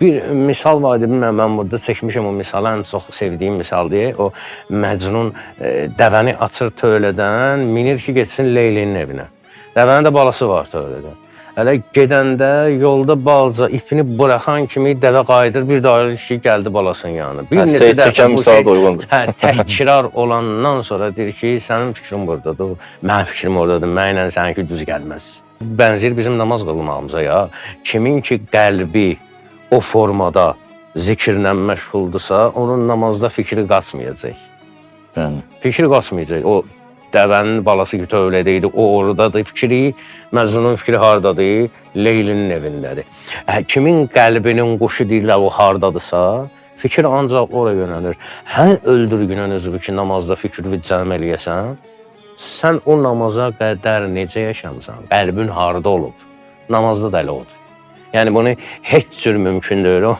Bir misal var idi, bilmirəm, mən burada çəkmişəm o misalı, ən çox sevdiyim misal deyə. O Məcnun dəvəni açır tövlədən, minir ki, getsin Leylinin evinə. Dəvənin də balası var tövlədə. Hələ gedəndə yolda balca ipini buraxan kimi dəvə qayıdır, bir daha ki, gəldi balasının yanına. Bir neçə çəkən misal da uyğundur. Təkrar olandan sonra deyir ki, sənin fikrin buradadır, mənim fikrim oradadır, mənlə səninki düz gəlməz. Bənzər bizim namaz qılmağımıza ya. Kimin ki qəlbi o formada zikirlə məşğuldursa, onun namazda fikri qaçmayacaq. Fikri qaçmayacaq. O dəvənin balası tövlədə idi, o oradadır fikri, Məcnunun fikri hardadır? Leylinin evindədir. Kimin qəlbinin quşu deyirlər, o hardadırsa, fikir ancaq oraya yönəlir. Hər öldürgünün özü ki, namazda fikri cəm eləyəsən, sən o namaza qədər necə yaşamısan? Qəlbin harda olub? Namazda da elə odur. Yəni bunu heç cür mümkün deyil.